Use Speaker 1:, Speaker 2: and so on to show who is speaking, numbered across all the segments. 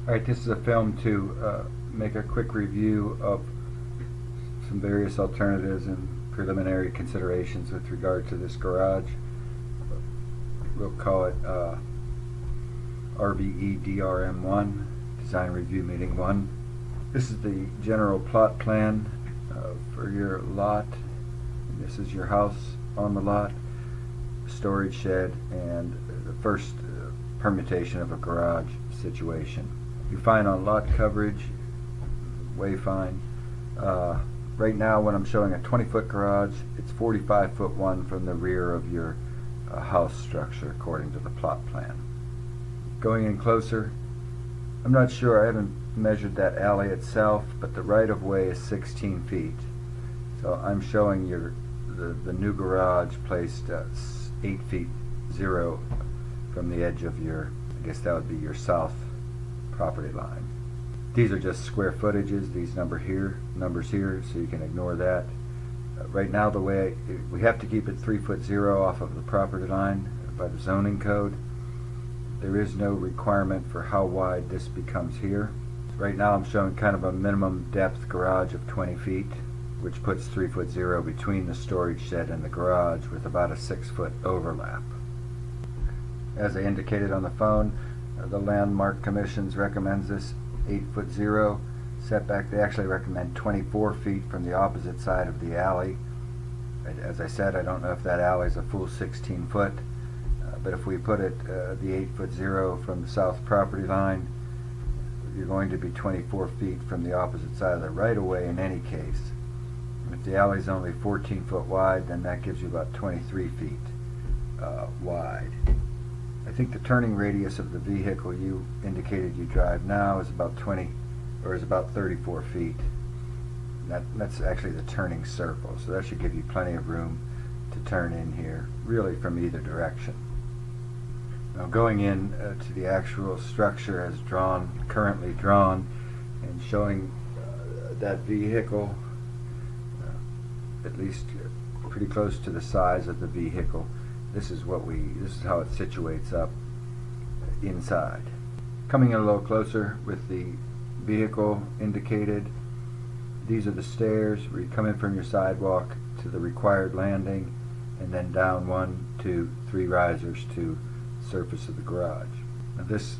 Speaker 1: Alright, this is a film to make a quick review of some various alternatives and preliminary considerations with regard to this garage. We'll call it RveDRM1, Design Review Meeting 1. This is the general plot plan for your lot. This is your house on the lot, storage shed, and the first permutation of a garage situation. You're fine on lot coverage, way fine. Right now when I'm showing a 20-foot garage, it's 45-foot one from the rear of your house structure according to the plot plan. Going in closer, I'm not sure, I haven't measured that alley itself, but the right-of-way is 16 feet. So I'm showing the new garage placed 8 feet 0 from the edge of your, I guess that would be your south property line. These are just square footages, these numbers here, so you can ignore that. Right now the way, we have to keep it 3'0" off of the property line by the zoning code. There is no requirement for how wide this becomes here. Right now I'm showing kind of a minimum depth garage of 20 feet, which puts 3'0" between the storage shed and the garage with about a 6-foot overlap. As I indicated on the phone, the Landmark Commissions recommends this 8'0" setback. They actually recommend 24 feet from the opposite side of the alley. As I said, I don't know if that alley is a full 16 foot, but if we put it the 8'0" from the south property line, you're going to be 24 feet from the opposite side of the right-of-way in any case. And if the alley is only 14 foot wide, then that gives you about 23 feet wide. I think the turning radius of the vehicle you indicated you drive now is about 34 feet. That's actually the turning circle, so that should give you plenty of room to turn in here, really from either direction. Now going in to the actual structure as currently drawn, and showing that vehicle at least pretty close to the size of the vehicle. This is how it situates up inside. Coming in a little closer with the vehicle indicated, these are the stairs where you come in from your sidewalk to the required landing, and then down 1, 2, 3 risers to the surface of the garage. Now this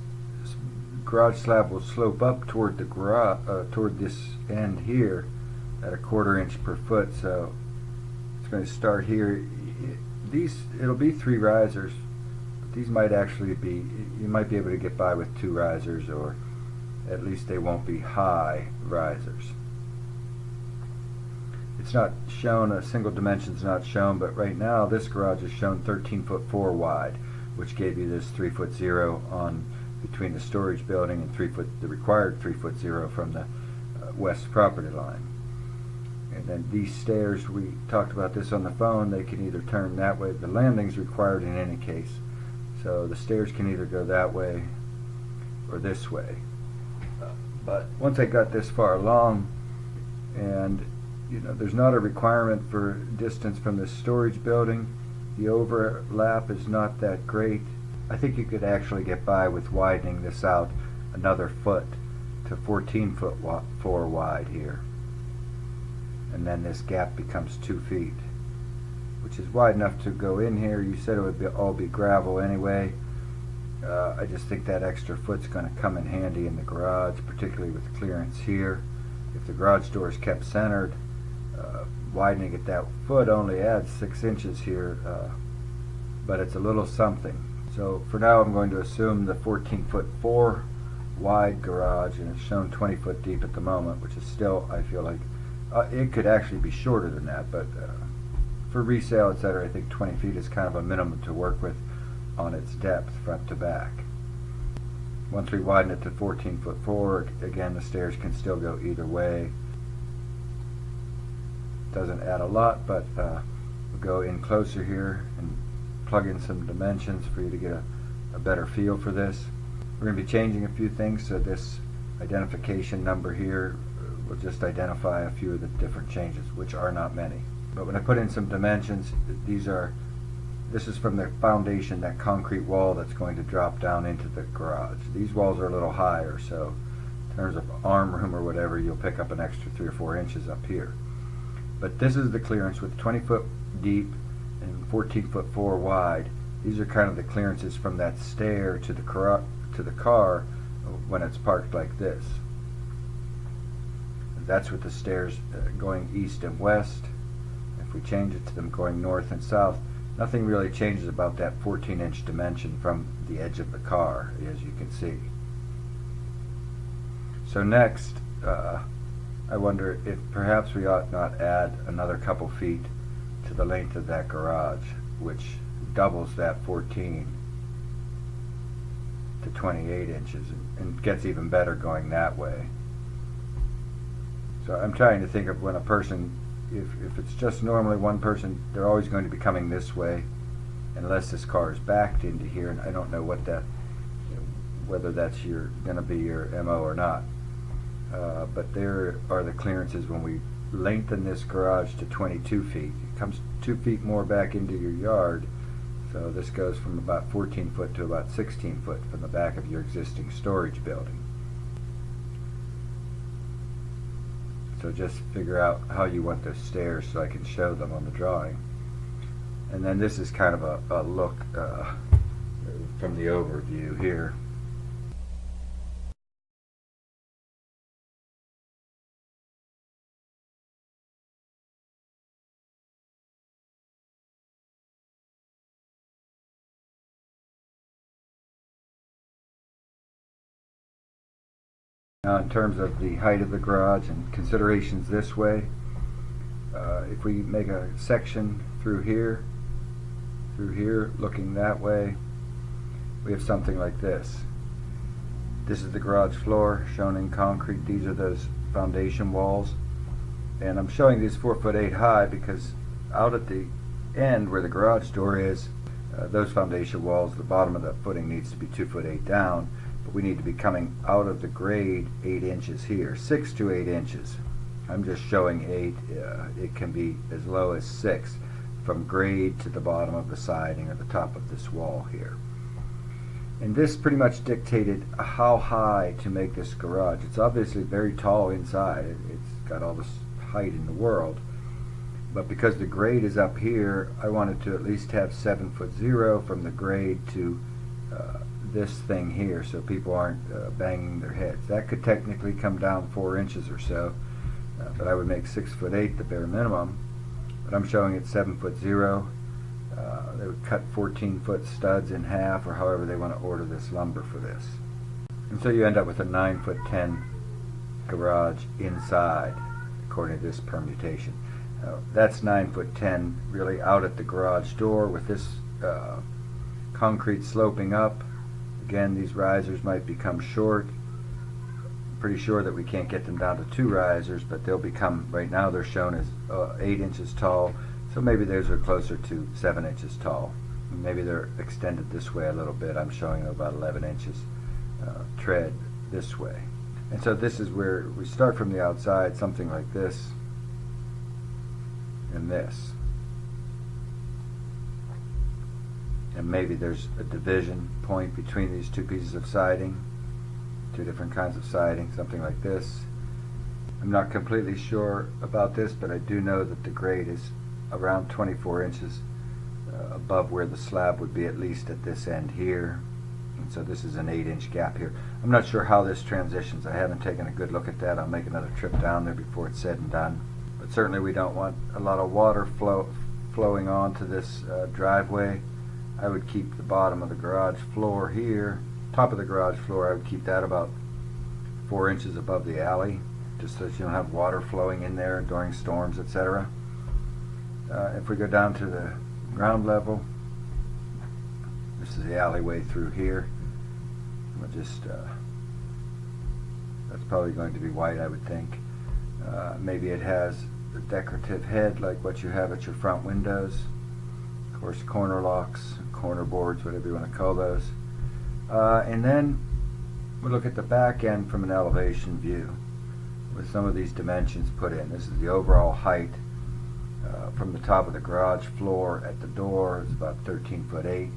Speaker 1: garage slab will slope up toward the toward this end here at a 1/4 inch per foot, so it's going to start here. It'll be 3 risers, but these might actually be, you might be able to get by with 2 risers, or at least they won't be high risers. It's not shown, a single dimension's not shown, but right now this garage is shown 13'4" wide, which gave you this 3'0" on between the storage building and the required 3'0" from the west property line. And then these stairs, we talked about this on the phone, they can either turn that way. The landing's required in any case, so the stairs can either go that way or this way. But once I got this far along, and there's not a requirement for distance from the storage building, the overlap is not that great. I think you could actually get by with widening this out another foot to 14'4" wide here. And then this gap becomes 2 feet, which is wide enough to go in here. You said it would all be gravel anyway. I just think that extra foot's going to come in handy in the garage, particularly with clearance here. If the garage door is kept centered, widening it that foot only adds 6 inches here, but it's a little something. So for now I'm going to assume the 14'4" wide garage, and it's shown 20 foot deep at the moment, which is still, I feel like, it could actually be shorter than that, but for resale, etc., I think 20 feet is kind of a minimum to work with on its depth front to back. Once we widen it to 14'4", again the stairs can still go either way. Doesn't add a lot, but we'll go in closer here and plug in some dimensions for you to get a better feel for this. We're going to be changing a few things, so this identification number here will just identify a few of the different changes, which are not many. But when I put in some dimensions, these are This is from the foundation, that concrete wall that's going to drop down into the garage. These walls are a little higher, so in terms of arm room or whatever, you'll pick up an extra 3 or 4 inches up here. But this is the clearance with 20 foot deep and 14 foot 4 wide. These are kind of the clearances from that stair to the car when it's parked like this. That's with the stairs going east and west. If we change it to them going north and south, nothing really changes about that 14-inch dimension from the edge of the car, as you can see. So next, I wonder if perhaps we ought not add another couple feet to the length of that garage, which doubles that 14 to 28 inches and gets even better going that way. So I'm trying to think of when a person, if it's just normally one person, they're always going to be coming this way unless this car is backed into here, and I don't know what that, whether that's going to be your MO or not. But there are the clearances when we lengthen this garage to 22 feet. It comes 2 feet more back into your yard, so this goes from about 14 foot to about 16 foot from the back of your existing storage building. So just figure out how you want those stairs so I can show them on the drawing. And then this is kind of a look from the overview here. Now, in terms of the height of the garage and considerations this way, if we make a section through here, looking that way, we have something like this. This is the garage floor shown in concrete. These are those foundation walls. And I'm showing these 4'8" high because out at the end where the garage door is, those foundation walls, the bottom of the footing needs to be 2'8" down. But we need to be coming out of the grade 8 inches here, 6 to 8 inches. I'm just showing 8. It can be as low as 6 from grade to the bottom of the siding or the top of this wall here. And this pretty much dictated how high to make this garage. It's obviously very tall inside. It's got all this height in the world. But because the grade is up here, I wanted to at least have 7'0" from the grade to this thing here, so people aren't banging their heads. That could technically come down 4 inches or so, but I would make 6'8" the bare minimum. But I'm showing it 7'0". They would cut 14-foot studs in half, or however they want to order this lumber for this. And so you end up with a 9'10" garage inside, according to this permutation. That's 9'10" really out at the garage door with this concrete sloping up. Again, these risers might become short. I'm pretty sure that we can't get them down to 2 risers, but they'll become, right now they're shown as 8 inches tall, so maybe those are closer to 7 inches tall. Maybe they're extended this way a little bit. I'm showing about 11 inches tread this way. And so this is where we start from the outside, something like this and this. And maybe there's a division point between these 2 pieces of siding, 2 different kinds of siding, something like this. I'm not completely sure about this, but I do know that the grade is around 24 inches above where the slab would be, at least at this end here. And so this is an 8-inch gap here. I'm not sure how this transitions. I haven't taken a good look at that. I'll make another trip down there before it's said and done. But certainly we don't want a lot of water flowing onto this driveway. I would keep the bottom of the garage floor here, top of the garage floor, I would keep that about 4 inches above the alley, just so that you don't have water flowing in there during storms, etc. If we go down to the ground level, this is the alleyway through here. We'll just, that's probably going to be white, I would think. Maybe it has a decorative head like what you have at your front windows. Of course, corner locks, corner boards, whatever you want to call those. And then we look at the back end from an elevation view with some of these dimensions put in. This is the overall height from the top of the garage floor at the door is about 13'8".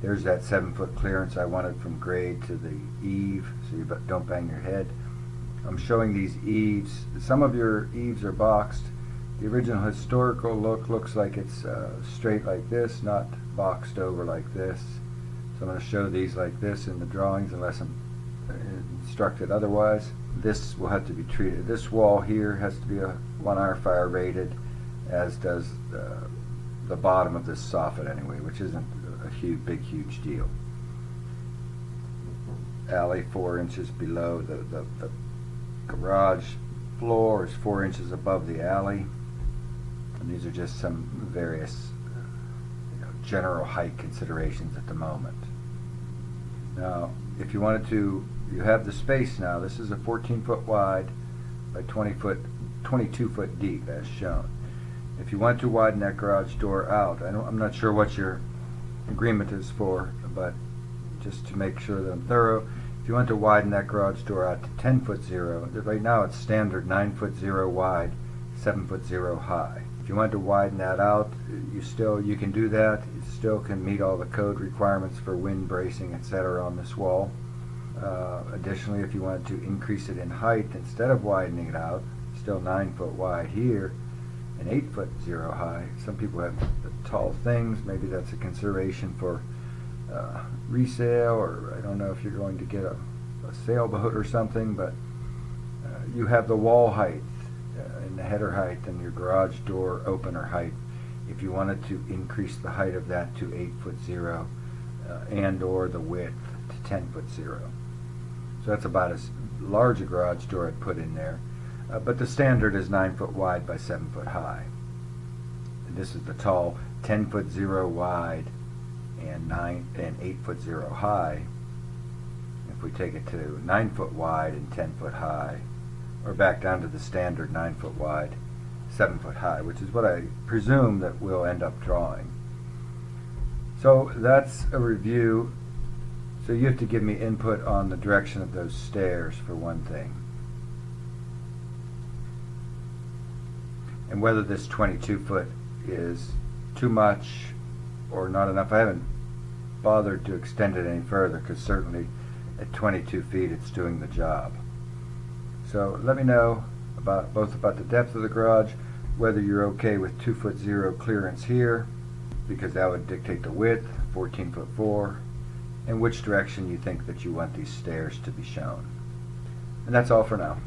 Speaker 1: There's that 7-foot clearance I wanted from grade to the eave, so you don't bang your head. I'm showing these eaves. Some of your eaves are boxed. The original historical look looks like it's straight like this, not boxed over like this. So I'm going to show these like this in the drawings unless I'm instructed otherwise. This will have to be treated. This wall here has to be a 1-hour fire rated, as does the bottom of this soffit anyway, which isn't a huge deal. Alley 4 inches below the garage floor is 4 inches above the alley, and these are just some various general height considerations at the moment. Now, if you wanted to, you have the space now. This is a 14-foot wide by 22 foot deep, as shown. If you want to widen that garage door out, I'm not sure what your agreement is for, but just to make sure that I'm thorough, if you want to widen that garage door out to 10'0", right now it's standard 9'0" wide, 7'0" high. If you want to widen that out, you can do that. It still can meet all the code requirements for wind bracing, etc. on this wall. Additionally, if you wanted to increase it in height instead of widening it out, still 9 foot wide here and 8'0" high. Some people have tall things. Maybe that's a consideration for resale, or I don't know if you're going to get a sailboat or something, but you have the wall height and the header height and your garage door opener height. If you wanted to increase the height of that to 8'0", and or the width to 10'0". So that's about as large a garage door I'd put in there. But the standard is 9 foot wide by 7 foot high. And this is the tall 10'0" wide and 8'0" high. If we take it to 9 foot wide and 10 foot high, or back down to the standard 9 foot wide, 7 foot high, which is what I presume that we'll end up drawing. So that's a review. So you have to give me input on the direction of those stairs for one thing, and whether this 22 foot is too much or not enough. I haven't bothered to extend it any further, because certainly at 22 feet it's doing the job. So let me know both about the depth of the garage, whether you're okay with 2'0" clearance here, because that would dictate the width, 14'4", and which direction you think that you want these stairs to be shown. And that's all for now.